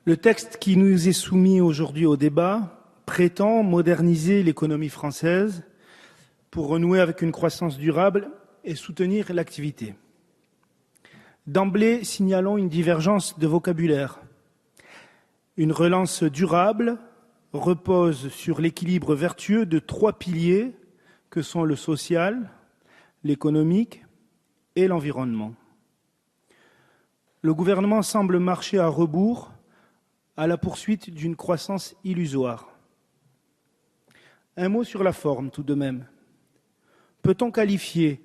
Le texte qui nous est soumis aujourd'hui au débat prétend moderniser l'économie française pour renouer avec une croissance durable et soutenir l'activité. D'emblée, signalons une divergence de vocabulaire. Une relance durable repose sur l'équilibre vertueux de trois piliers que sont le social, l'économique et l'environnement. Le gouvernement semble marcher à rebours à la poursuite d'une croissance illusoire. Un mot sur la forme, tout de même. Peut-on qualifier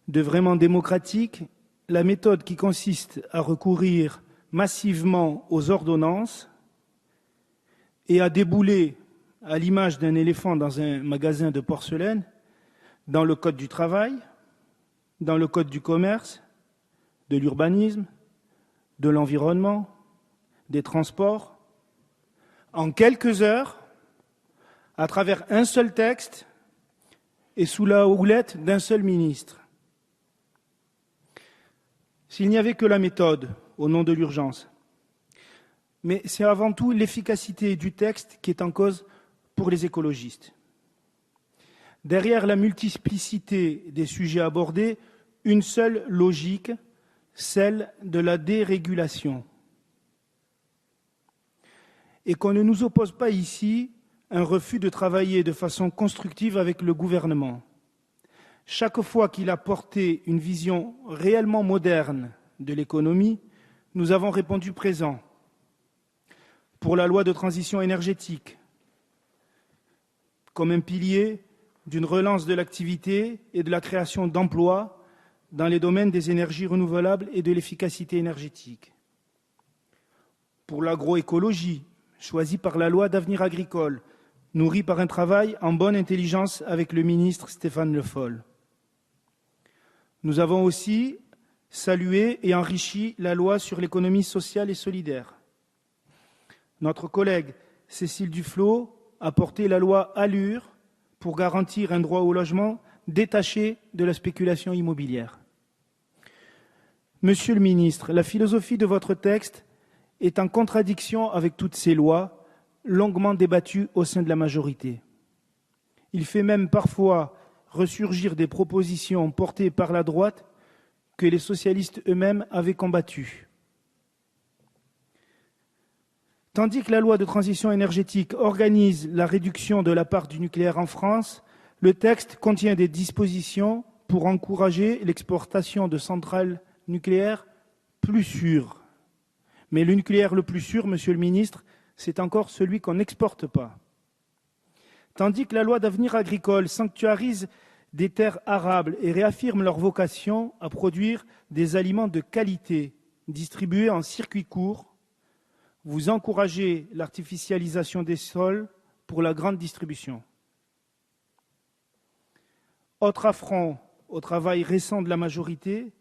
de vraiment démocratique la méthode qui consiste à recourir massivement aux ordonnances et à débouler, à l'image d'un éléphant dans un magasin de porcelaine, dans le code du travail, dans le code du commerce, de l'urbanisme, de l'environnement, des transports, en quelques heures, à travers un seul texte et sous la houlette d'un seul ministre. S'il n'y avait que la méthode, au nom de l'urgence, mais c'est avant tout l'efficacité du texte qui est en cause pour les écologistes. Derrière la multiplicité des sujets abordés, une seule logique, celle de la dérégulation. Et qu'on ne nous oppose pas ici un refus de travailler de façon constructive avec le gouvernement. Chaque fois qu'il a porté une vision réellement moderne de l'économie, nous avons répondu présent. Pour la loi de transition énergétique, comme un pilier d'une relance de l'activité et de la création d'emplois dans les domaines des énergies renouvelables et de l'efficacité énergétique. Pour l'agroécologie, choisie par la loi d'avenir agricole, nourrie par un travail en bonne intelligence avec le ministre Stéphane Le Foll. Nous avons aussi salué et enrichi la loi sur l'économie sociale et solidaire. Notre collègue Cécile Duflot a porté la loi ALUR pour garantir un droit au logement détaché de la spéculation immobilière. Monsieur le ministre, la philosophie de votre texte est en contradiction avec toutes ces lois, longuement débattues au sein de la majorité. Il fait même parfois ressurgir des propositions portées par la droite que les socialistes eux-mêmes avaient combattues. Tandis que la loi de transition énergétique organise la réduction de la part du nucléaire en France, le texte contient des dispositions pour encourager l'exportation de centrales nucléaires plus sûres. Mais le nucléaire le plus sûr, monsieur le ministre, c'est encore celui qu'on n'exporte pas. Tandis que la loi d'avenir agricole sanctuarise des terres arables et réaffirme leur vocation à produire des aliments de qualité, distribués en circuit court, vous encouragez l'artificialisation des sols pour la grande distribution. Autre affront au travail récent de la majorité,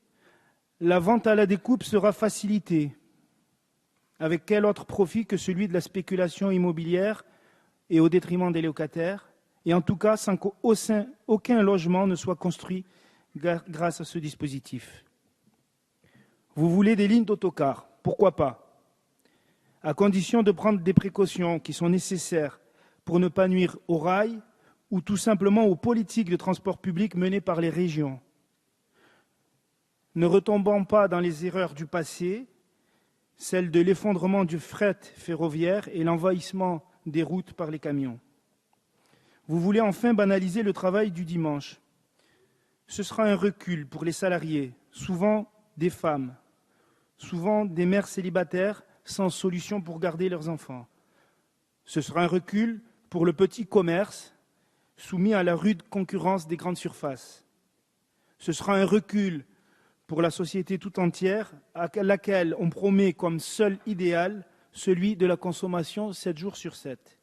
la vente à la découpe sera facilitée. Avec quel autre profit que celui de la spéculation immobilière et au détriment des locataires, et en tout cas sans qu'aucun logement ne soit construit grâce à ce dispositif. Vous voulez des lignes d'autocar, pourquoi pas, à condition de prendre des précautions qui sont nécessaires pour ne pas nuire au rail ou tout simplement aux politiques de transport public menées par les régions. Ne retombons pas dans les erreurs du passé, celle de l'effondrement du fret ferroviaire et l'envahissement des routes par les camions. Vous voulez enfin banaliser le travail du dimanche. Ce sera un recul pour les salariés, souvent des femmes, souvent des mères célibataires sans solution pour garder leurs enfants. Ce sera un recul pour le petit commerce, soumis à la rude concurrence des grandes surfaces. Ce sera un recul pour la société tout entière, à laquelle on promet comme seul idéal celui de la consommation 7 jours sur 7.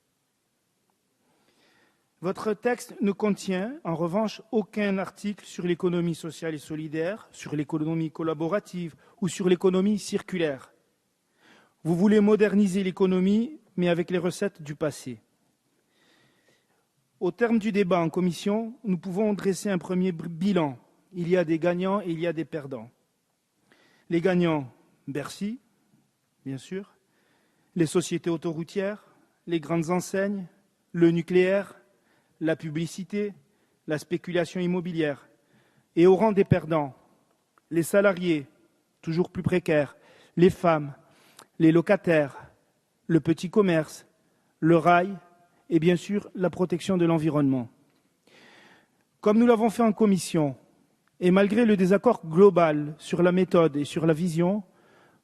Votre texte ne contient, en revanche, aucun article sur l'économie sociale et solidaire, sur l'économie collaborative ou sur l'économie circulaire. Vous voulez moderniser l'économie, mais avec les recettes du passé. Au terme du débat en commission, nous pouvons dresser un premier bilan. Il y a des gagnants et il y a des perdants. Les gagnants, Bercy, bien sûr. les sociétés autoroutières, les grandes enseignes, le nucléaire, la publicité, la spéculation immobilière. Et au rang des perdants, les salariés, toujours plus précaires, les femmes, les locataires, le petit commerce, le rail et bien sûr la protection de l'environnement. Comme nous l'avons fait en commission, et malgré le désaccord global sur la méthode et sur la vision,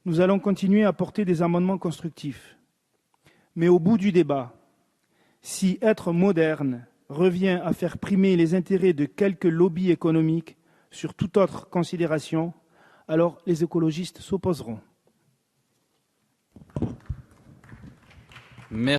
nous allons continuer à porter des amendements constructifs. Mais au bout du débat, si être moderne revient à faire primer les intérêts de quelques lobbies économiques sur toute autre considération, alors les écologistes s'opposeront. Merci.